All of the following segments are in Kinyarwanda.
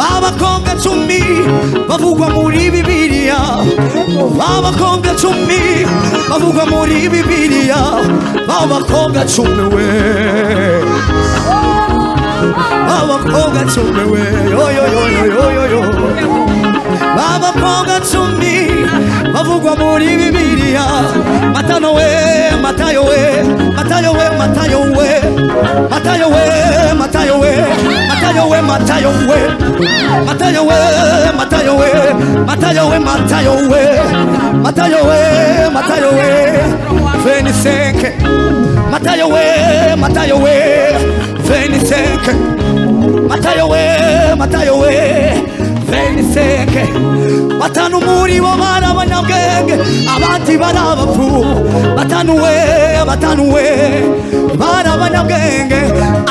Abakobwa cumi bavugwa muri Bibiliya, abakobwa cumi bavugwa muri Bibiliya, abakobwa cumi we, abakobwa cumi we, yo yo yo yo yo yo, abakobwa cumi bavugwa muri Bibiliya, Matayo we, Matayo we, Matayo we, Matayo we, Matayo we, Matayo we, Matayo we, Matayo we, Matayo we, Matayo we, Matayo we, Matayo we, Matayo we, Matayo we, 25, Matayo we, Matayo we, 25, Matayo we, Matayo we, 25, batanu muri bo barabanyabwenge, abandi barabapfu, batanu we, batanu we, barabanyabwenge,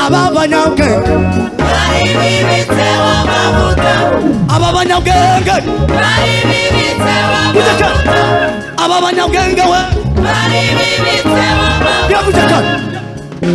ababanyabwenge, bari bibitseho amavuta, ababanyabwenge, bari bibitseho amavuta, ababanyabwenge we, bari bibitseho amavuta.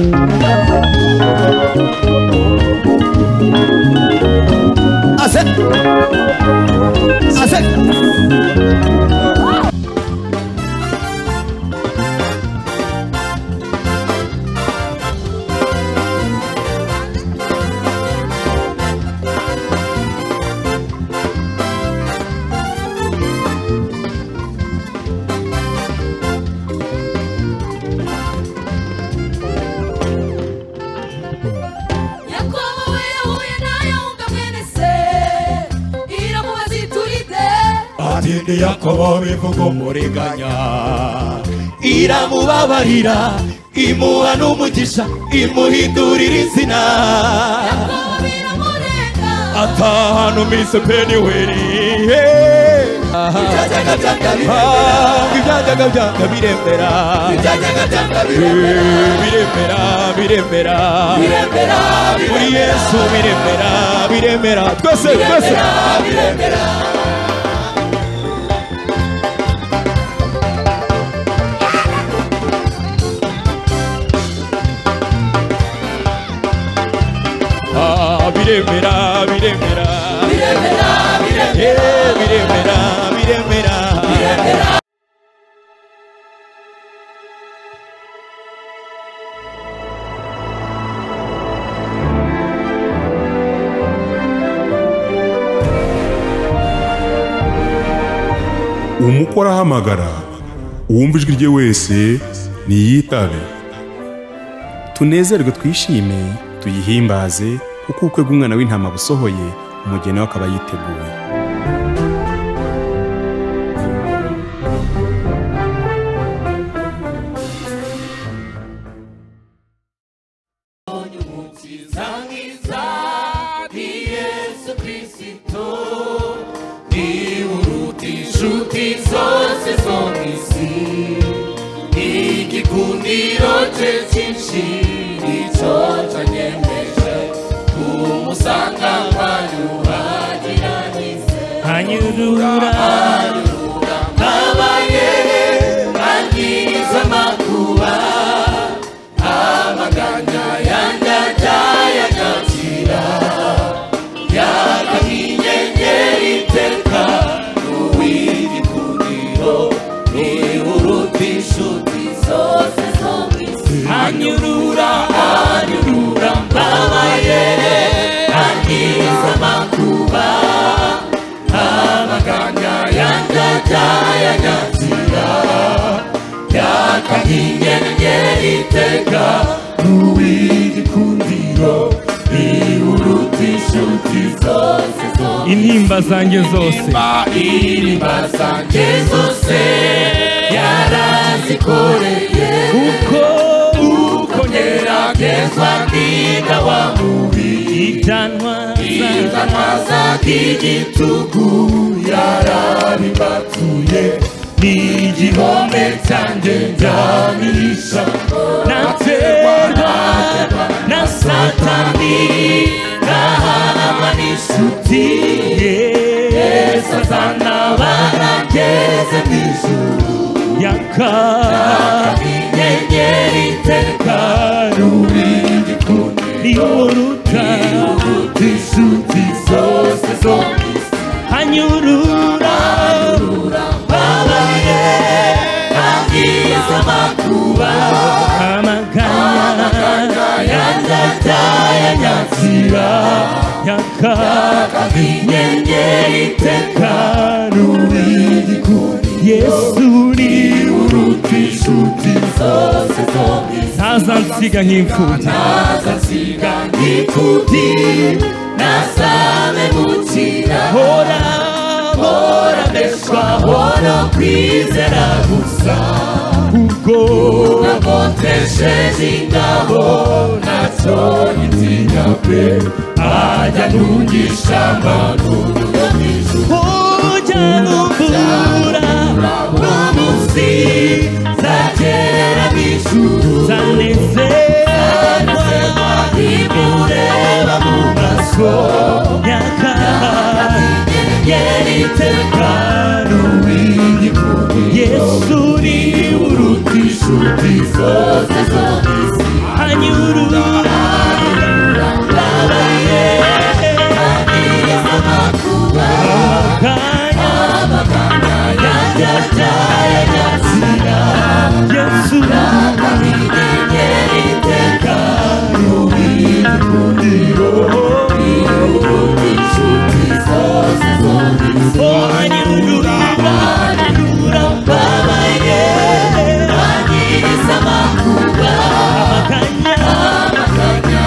Yakobo bivuga umuriganya, iramubabarira, imuha n'umugisha, imuhindurira izina, atahana umise Peniweli, ibyajaga byanga biremera, biremera, muri Yesu biremera, twese biremera. Biremera. Umukora ahamagara, uwumva ijwi rye wese niyitabe. Tunezerwe twishime, tuyihimbaze, kuko ubukwe bw'umwana w'intama busohoye, umugeni we akaba yiteguye. Iteka, intimba zanjye zose intimba zanjye zose yarazikoreye uko ngeragezwa n'inda wa mubi ibyantwaza by'igitugu yarabibatuye n'igihome cyanjye njyanisha naterwa na satani nahama n'inshuti yesu azana barageze mw'ijuru yaka inyenyeri iteka n'urindi kundi niwuruta inshuti zose zo mw'isi hanyurura babaye angiza amakuba amaganya yanyazira yaka inyenyeri iteka n'urindi kundi yesu ni uruta inshuti zose zo mw'isi ntazansiga nk'imfubyi nasabe gukira hora mbeshwaho kwizera gusa ubwo nagotesheje ingabo ntacyo ntinya pe ajya ntungisha amakuru yo mw'ijuru ujya numbura umunsi zagera mw'ijuru zanezerwa nimureba mu maso yaka inyenyeri iteka n'urindi kundi yesu ni uruta inshuti zose zo mw'isi hanyurura babaye angiza amakuba amaganya yanyazira yesu inyenyeri iteka n'urindi kundi inshuti zose zo mw'isi hanyurura babaye angiza amakuba amaganya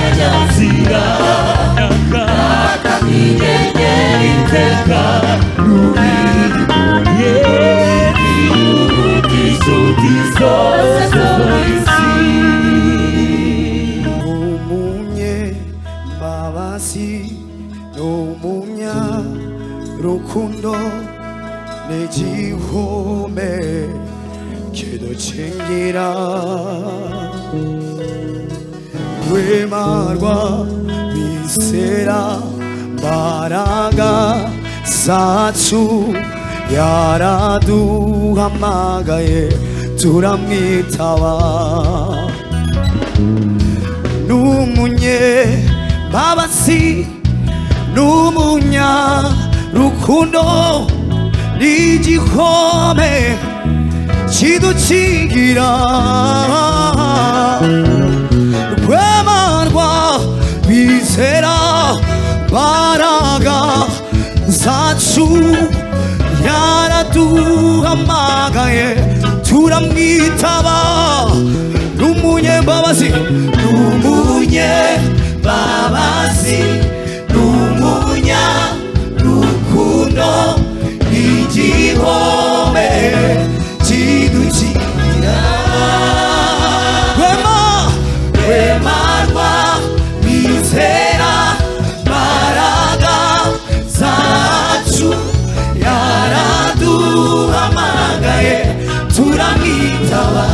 yanyazira yaka inyenyeri iteka n'urindi kundi inshuti zose zo mw'isi umunyembabazi n'umunyarukundo n'igihome kidukingira rwemarwa bizera mbaraga zacu yaraduhamagaye turamwitaba n'umunyembabazi n'umunyarukundo n'igihome kidukingira rwemarwa bizera mbaraga zacu yaraduhamagaye turamwitaba n'umunyembabazi n'umunyarukundo n'igihome kidukingira rwemarwa bizera mbaraga zacu yaraduhamagaye turamwitaba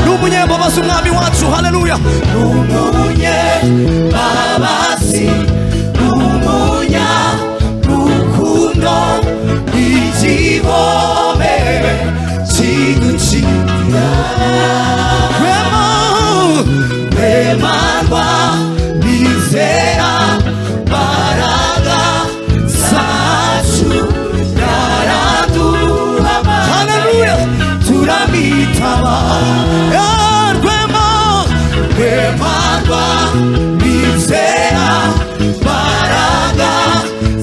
n'umunyembabazi umwami wacu haleluya n'umunyembabazi n'umunyarukundo n'igihome kidukingira rwemarwa bizera mbaraga zacu yaraduhamagaye turamwitaba rwemarwa bizera mbaraga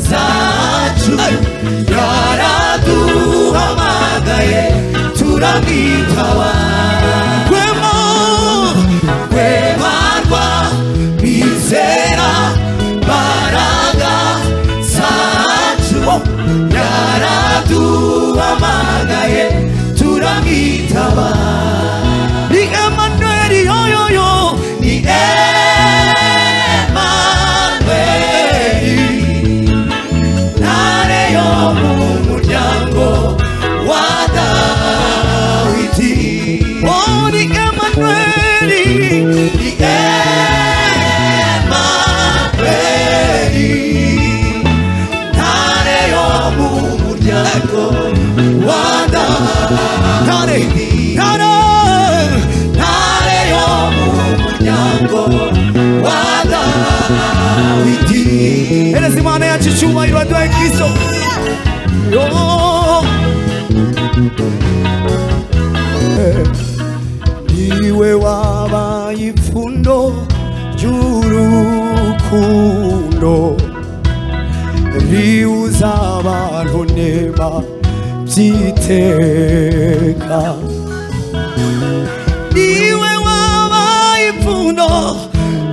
zacu yaraduhamagaye turamwitaba yo ni Emmanueli, ntare yo mu muryango wa Dawidi. Oh, ni Emmanueli, ni Emmanueli, ntare yo mu muryango wa Dawidi. Ntare yo mu muryango wa Dawidi. Ereza Imana yacu icyubahiro waduhaye Kristo. Yo niwe wabaye ipfundo ry'urukundo rihuza abantu nema by'iteka. Niwe wabaye ipfundo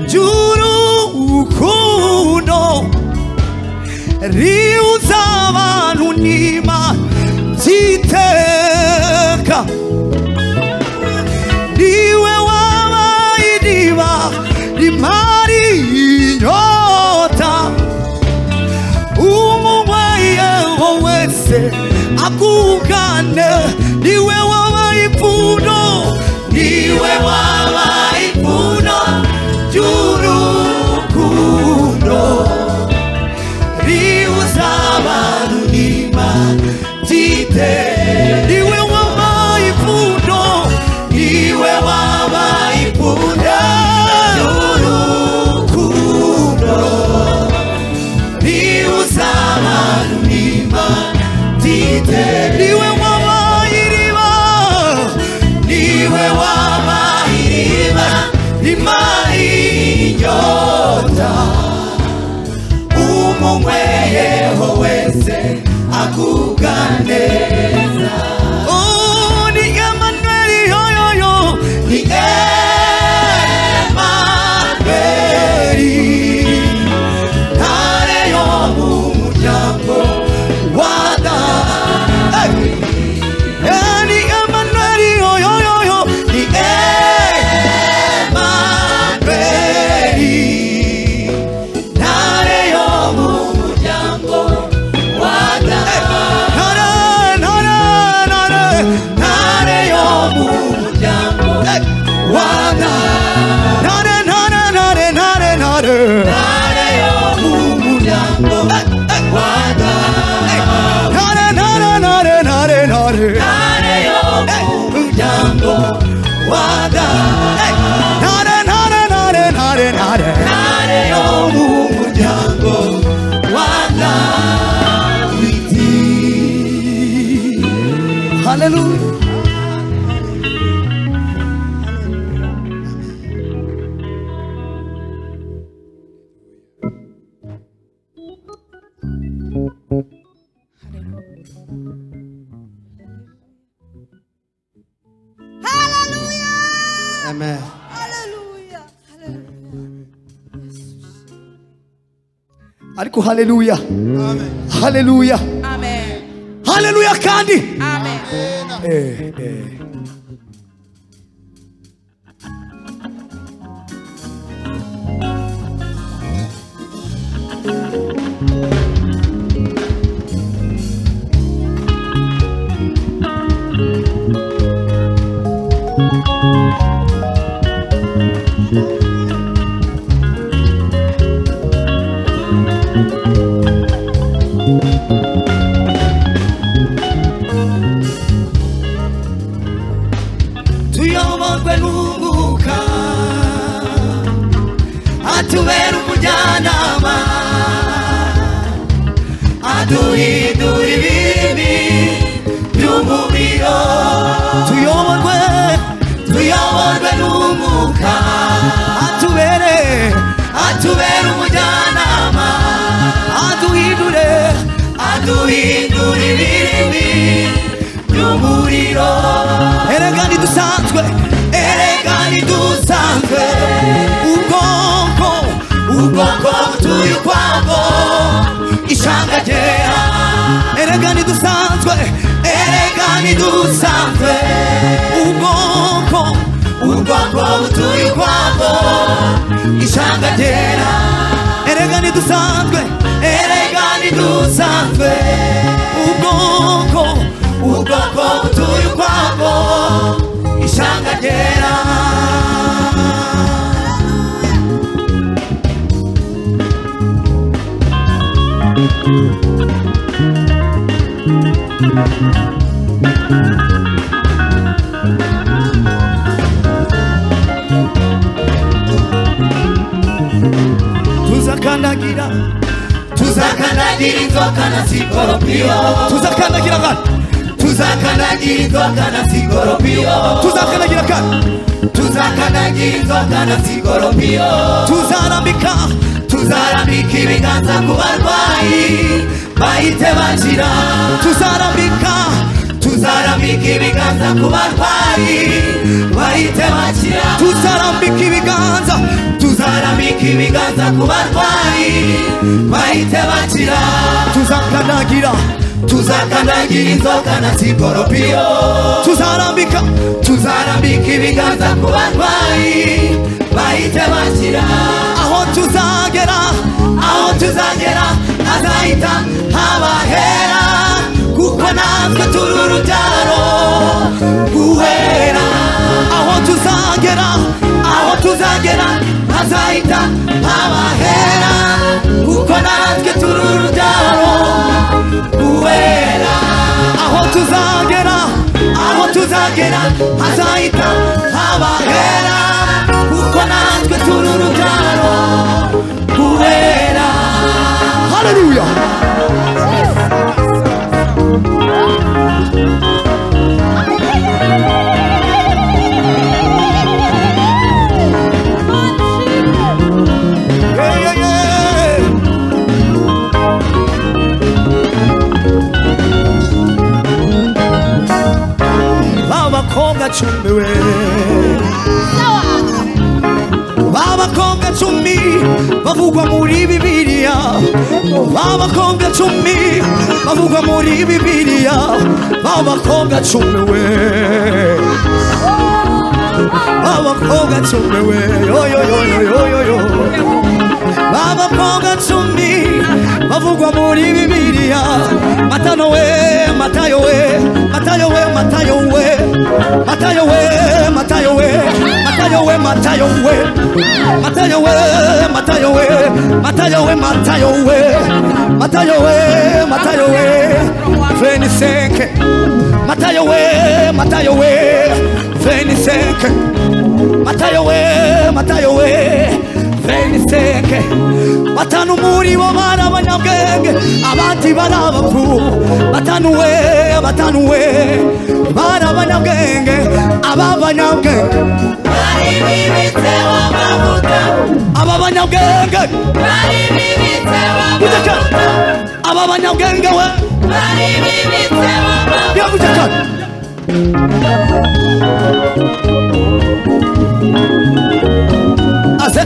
ry'urukundo rihuza abantu nema by'iteka. Niwe wabaye iriba rimara inyota, umunyweho wese akugane. Niwe wabaye ipfundo, niwe wabaye ipfundo ry'urukundo rihuza abantu nema by'iteka. Niwe wabaye ipfundo, niwe wabaye ipfundo ry'urukundo rihuza abantu nema by'iteka. Niwe wabaye iriba, niwe wabaye iriba rimara inyota, umunyweho wese akugane. Oh, ni Emmanueli, yo yo yo, ni Emmanueli, ntare yo mu muryango wa Dawidi. Ni Emmanueli, yo yo yo yo, ni Emmanueli, ntare yo mu muryango wa Dawidi. Ntare yo mu muryango wa Dawidi. Ntare yo mu muryango wa Dawidi. Ntare yo mu muryango wa Dawidi. Ntare yo mu muryango wa Dawidi. Hallelujah. Amen. Hallelujah. Ariko hallelujah. Hallelujah. Amen. Hallelujah kandi. Amen. Tuyoborwe n'Umwuka atubera umujyanama, aduhindura ibirimi by'umubiro. Tuyoborwe n'Umwuka atubera umujyanama, aduhindura ibirimi by'umuriro. Erega ntidusanzwe ubwoko butuye ukwabwo ishanga ryera. Erega ntidusanzwe ubwoko butuye ukwabwo ishanga ryera erega ntidusanzwe ubwoko butuye ukwabwo ishanga ryera tuzakandagira inzoka na sikoropiyo tuzakandagira inzoka na sikoropiyo tuzakandagira inzoka na sikoropiyo tuzarambika ibiganza ku barwayi bahite bakira tuzarambika ibiganza ku barwayi bahite bakira tuzarambika ibiganza ku barwayi bahite bakira tuzakandagira inzoka na sikoropiyo tuzarambika ibiganza ku barwayi bahite bakira aho tuzagera hazahita habahera kuko natwe turi urubyaro guhera aho tuzagera hazahita habahera kuko natwe turi urubyaro guhera aho tuzagera hazahita habahera kuko natwe turi urubyaro guhera haleluya Babakobwa cumi bavugwa muri Bibiliya babakobwa cumi bavugwa muri Bibiliya babakobwa cumi we babakobwa cumi we yo babakobwa cumi bavugwa muri Bibiliya Matayo we Matayo we Matayo we Matayo we Matayo we Matayo we Matayo we Matayo we Matayo we Matayo we Matayo we Matayo we Matayo we Matayo we 25 Matayo we Matayo we 25 Matayo we Matayo we 25 batanu muri bo bari abanyabwenge abandi bari abapfu batanu we bari abanyabwenge ababanyabwenge bari bibitseho amavuta ababanyabwenge bari bibitseho amavuta ababanyabwenge we bari bibitseho amavuta Ase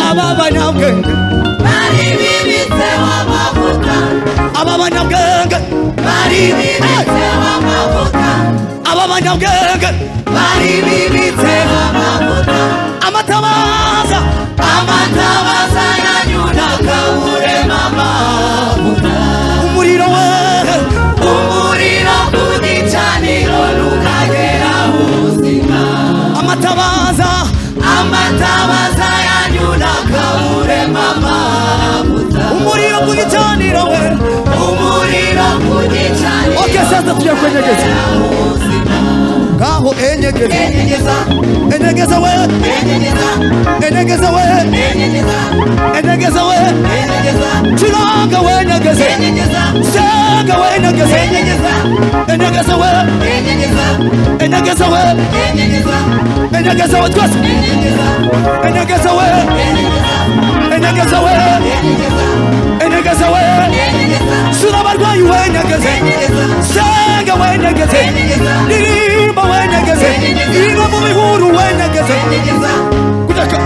ababanyabwenge bari bibitseho amavuta ababanyabwenge bari bibitseho amavuta ababanyabwenge bari bibitseho amavuta amatabaza yanyuna kaburema amavuta umuriro ku gicaniro nukagera ubuzima amatabaza yanyuna kaburema amavuta umuriro ku gicaniro we umuriro ku gicaniro okay sasa tujya kwenyegeza ngaho enyegeza we chilanga we enyegeza senga we enyegeza we twese enyegeza we sura barwayi we enyegeza senga wenyegeze ndirimba wenyegeze ingo mu bihuru wenyegeze kujaka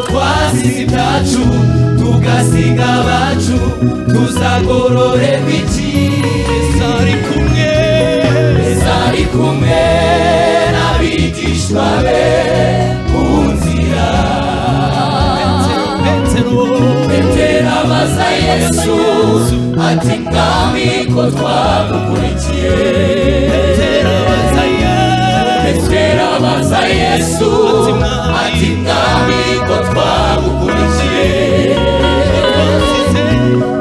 twasize ibyacu tugasiga abacu tuzagororerwa iki Zari kumwe n'abigishwa be mu nzira Petero abaza Yesu ati mwami ko twagukurikiye Petero abaza Yesu ati mwami ko twagukurikiye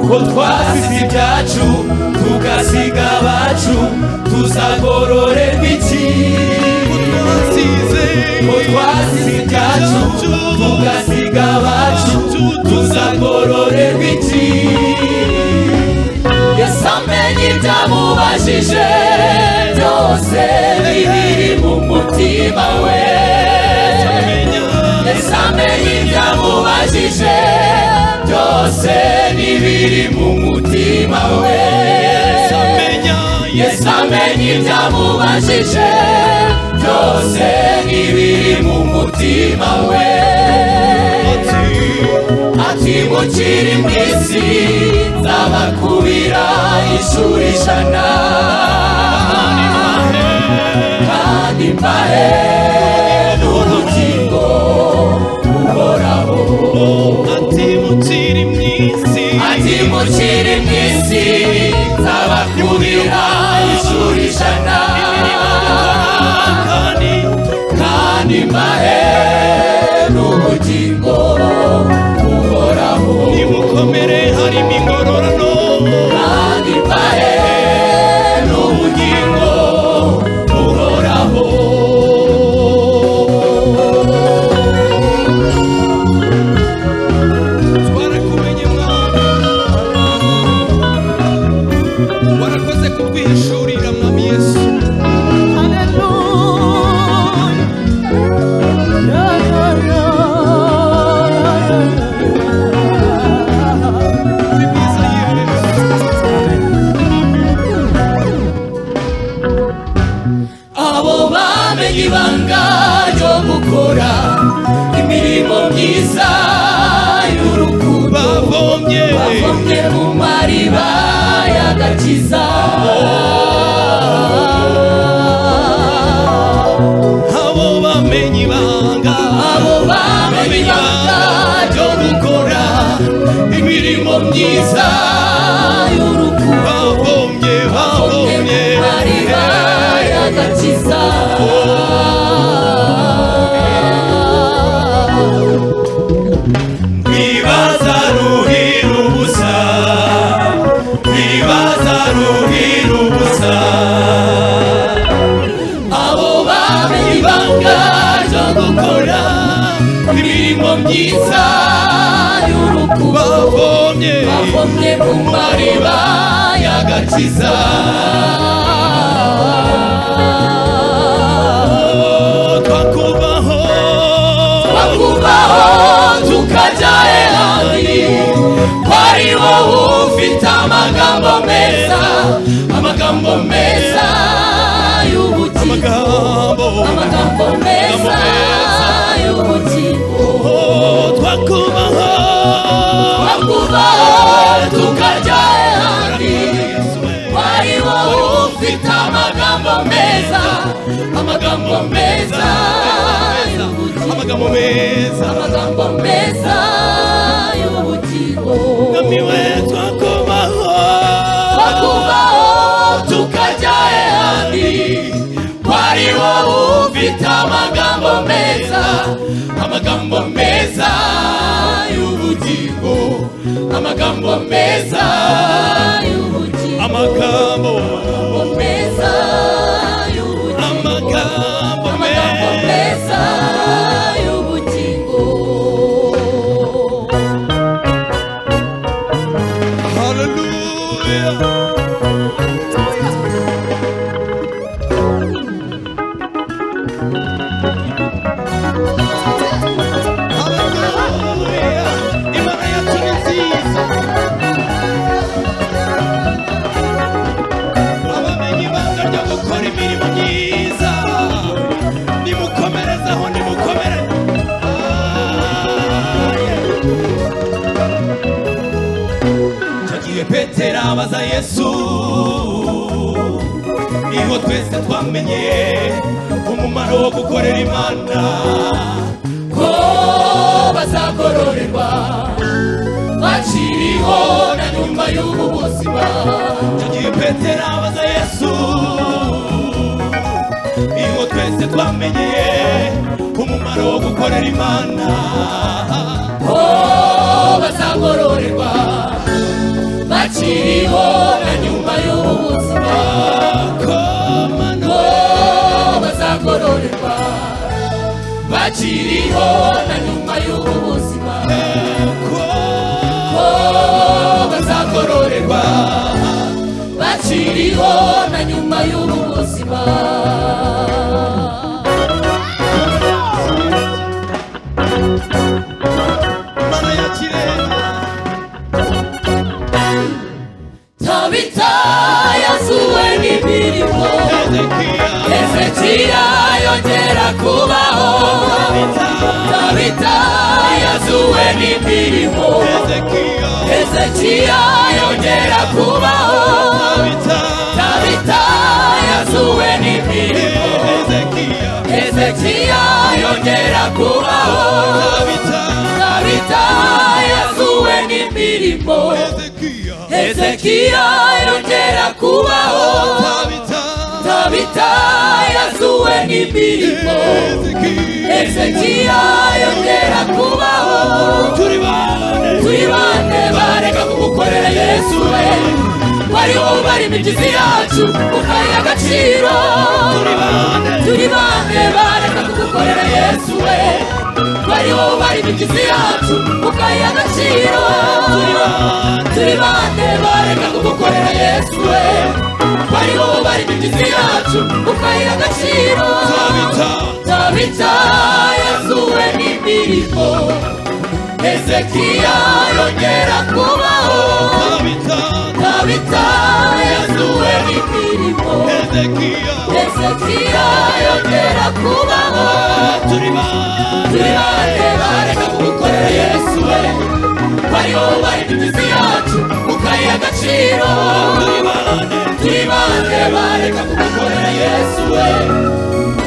ko twasize ibyacu tugasiga abacu tuzagororerwa iki ko twasize ibyacu tugasiga abacu tuzagororerwa iki Yesu amenya ibyamubajije byose bibiri mu mutima we Yesu amenya ibyamubajije byose bibiri mu mutima we Yesu amenya ibyamubajije byose bibiri mu mutima we ati mukiri mu isi nzabakubira inshuro 100 kandi mbahe n'ubugingo buhoraho ati mukiri mu isi nzabakubira inshuro 100 kandi mbahe n'ubugingo buhoraho nimukomere harimo ingororano kandi mbahe n'ubugingo buhoraho twarakumenye mwami warakoze kutwihishurira mwami Yesu ibanga ryo gukora imirimo myiza y'urukundo bavomye mu mariba y'agakiza abo bamenye ibanga ryo gukora imirimo myiza y'urukundo bavomye mu mariba y'agakiza abo bamenye ibanga ryo gukora imirimo myiza y'urukundo bavomye mu mariba y'agakiza twakubaho tukajya ahandi kwari wowe ufite amagambo meza y'ubugingo amagambo meza y'ubugingo twakubaho tukajya ahandi kwari wowe ufite amagambo meza y'ubugingo mwami we twakubaho tukajya ahandi kwari wowe ufite amagambo meza y'ubugingo amagambo meza y'ubugingo amagambo meza y'ubugingo amagambo meza y'ubugingo hallelujah abaza Yesu niho twese twamenye umumaro wo gukorera Imana ko bazagororerwa bakiriho na nyuma y'ubu buzima. tugiye Petero abaza Yesu niho twese twamenye umumaro wo gukorera Imana ko bazagororerwa bakiriho na nyuma y'ubu buzima. Ko bazagororerwa bakiriho na nyuma y'ubu buzima. Ko bazagororerwa bakiriho na nyuma y'ubu buzima. Mana ya kirema Tabita yazuwe n'imirimo, Hezekiya yongera kubaho. Tabita yazuwe n'imirimo, Hezekiya yongera kubaho. Tabita yazuwe n'imirimo, Hezekiya yongera kubaho. Tabita yazuwe n'imirimo, Hezekiya yongera kubaho. Tabita yazuwe n'imirimo, Hezekiya yongera kubaho. Turi bande bareka kugukorera Yesu we, wariho bari imigizi yacu ukayiha agaciro. Turi bande bareka kugukorera Yesu we, wariho bari imigizi yacu ukayiha agaciro. Turi bande bareka kugukorera Yesu we, wariho bari imigizi yacu ukayiha agaciro. Tabita yazuwe n'imirimo, Hezekiya yongera kubaho. Tabita yazuwe n'imirimo, Hezekiya yongera kubaho. Turi bande bareka kugukorera Yesu we, wariho bari imigizi yacu ukayiha agaciro. Turi bande bareka kugukorera Yesu we,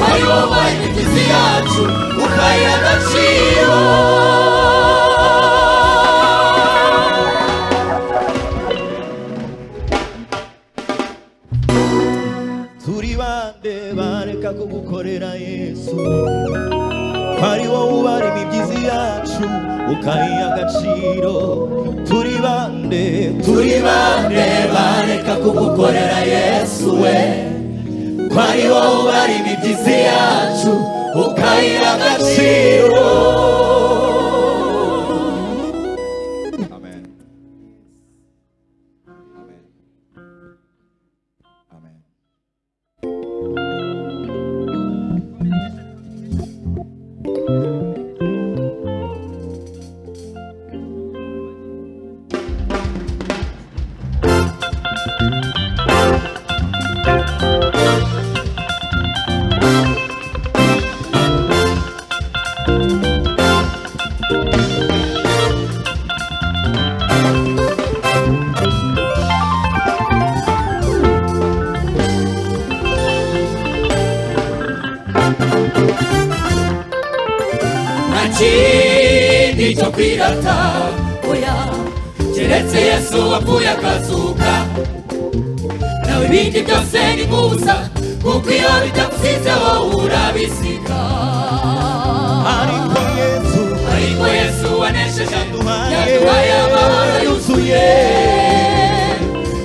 wariho bari imigizi yacu ukayiha agaciro. turi bande bareka kugukorera Yesu ari wowe ubara imibyizi yacu ukayiha agaciro. turi bande bareka kugukorera Yesu we, ari wowe ubara imibyizi yacu ukayiha agaciro. Nakindi cyo kwirata oya, keretse Yesu wapfuye akazuka, nawe ibindi byose ni nk'ubusa, kuko iyo bitagusize wowe urabisiga. Ariko Yesu wanesheje yaduhaye amahoro yuzuye,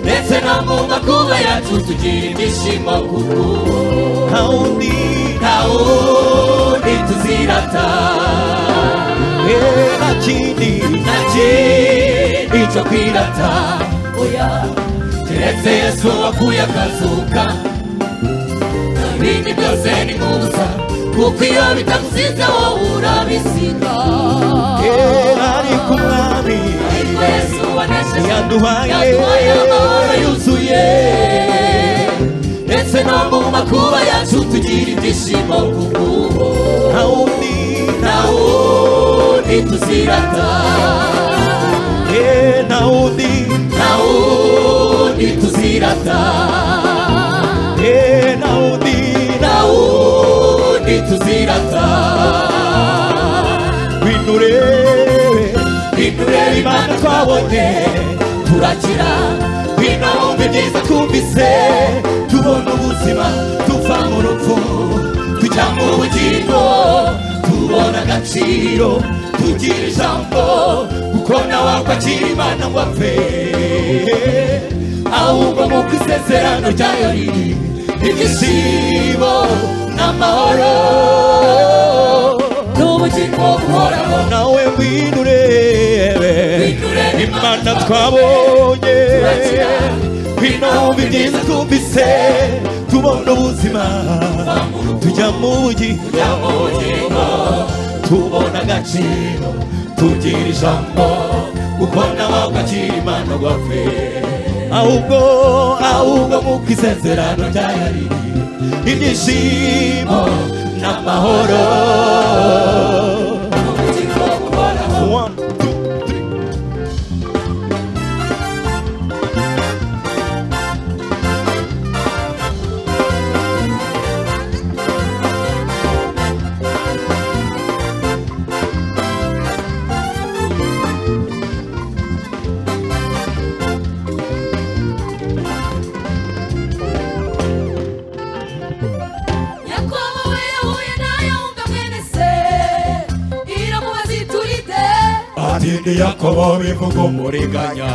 ndetse no mu makuba yacu tugira ibyishimo kuko nta wundi tuzirata. Nakindi cyo kwirata oya, keretse Yesu wapfuye akazuka, ibindi byose ni nk'ubusa, kuko iyo bitagusize wowe urabisiga. Ariko umwami Yesu wanesheje yaduhaye amahoro yuzuye, ndetse no mu makuba yacu tugira ibyishimo kuko nta wundi tuzirata. Nta wundi tuzirata nawundi tuzirata binure Imana twabonye turakira bino wumva ibyiza twumvise tubona ubuzima tuva mu rupfu tujya mu bugingo tubona agaciro tugira ijambo kuko nawe akwakira Imana ngo apfe ahubwo mu isezerano ryayo riri ibyishimo n'amahoro n'ubugingo buhoraho nawe winurebe Imana twabonye bino wumva ibyiza twumvise tubona ubuzima tujya mu bugingo tubona agaciro tugira ijambo kuko nawe akwakira Imana ngo apfe ahubwo mu isezerano ryayo riri ibyishimo n'amahoro n'ubugingo buhoraho Atindi Yakobo bivuga umuriganya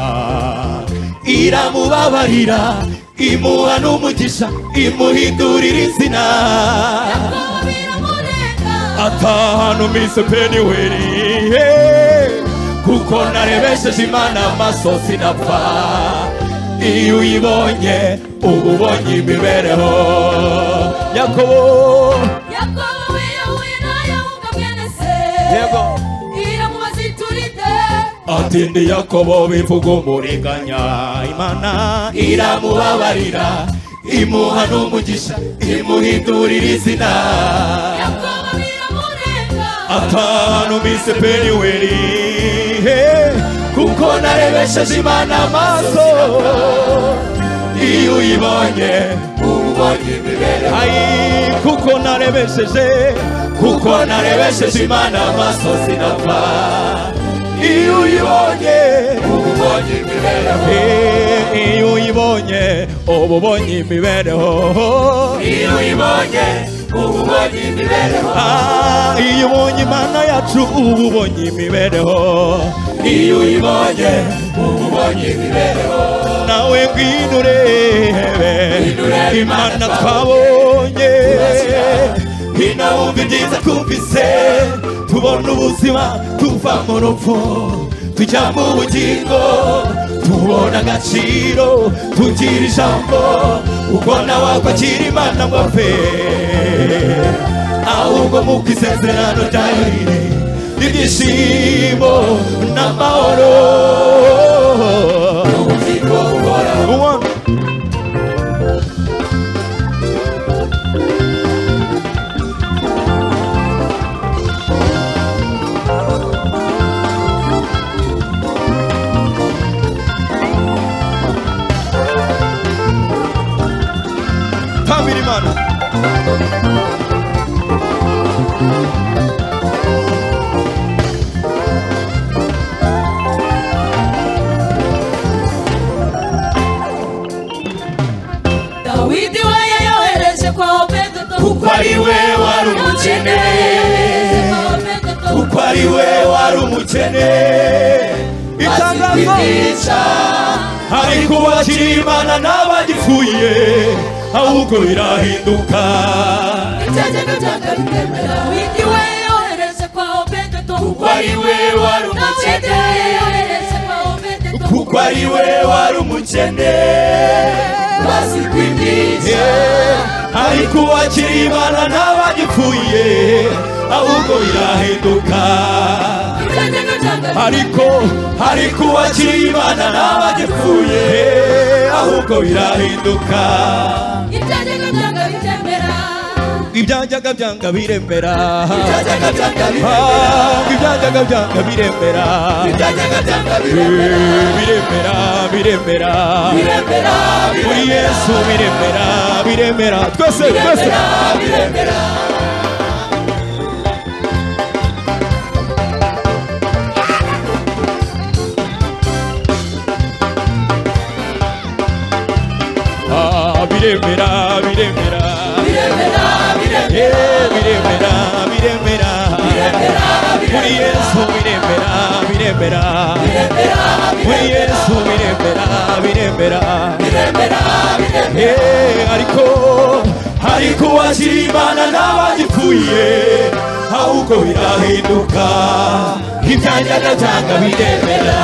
iramubabarira imuha n'umugisha imuhindurira izina atahana umise Peniweli kuko narebesheje Imana amaso sinapfa iyo uyibonye uba ubonye imibereho Yakobo atindi Yakobo bivuga umuriganya Imana iramubabarira imuha n'umugisha imuhindurira izina atahana umise Peniweli kuko narebesheje Imana amaso iyo uyibonye ubonye imibereho kuko narebesheje Imana amaso sinapfa iyo uyibonye ubonye imibereho iyo uyibonye ubonye imibereho iyo uyibonye ubonye imibereho iyo ubonye Imana yacu ubonye imibereho iyo uyibonye ubonye imibereho nawe ngwino urebe Imana twabonye hino wumva ibyiza twumvise tubona ubuzima tuva mu rupfu tujya mu bugingo tubona agaciro tugira ijambo uko nawe akwakira Imana ngo apfe ahubwo mu isezerano ryayo riri ibyishimo n'amahoro n'ubugingo buhoraho Imana Dawidi we yayohereje kwa Obededomu kuko ari we wari umukene kuko ari we wari umukene itangazo hari kubakira Imana n'abagipfuye ahubwo birahinduka Dawidi we yayohereje kwa Obededomu kuko ari we wari umukene kuko ari we wari umukene bazi kwibyiza hari kubakira Imana n'abagipfuye ahubwo birahinduka hari kubakira Imana n'abagipfuye ahubwo birahinduka ibyanjaga byanga biremera ibyanjaga byanga ibyanjaga byanga biremera biremera muri Yesu biremera twese biremera muri Yesu biremera muri Yesu biremera ariko wakira Imana n'abagipfuye ahubwo birahinduka ibyanjaga byanga biremera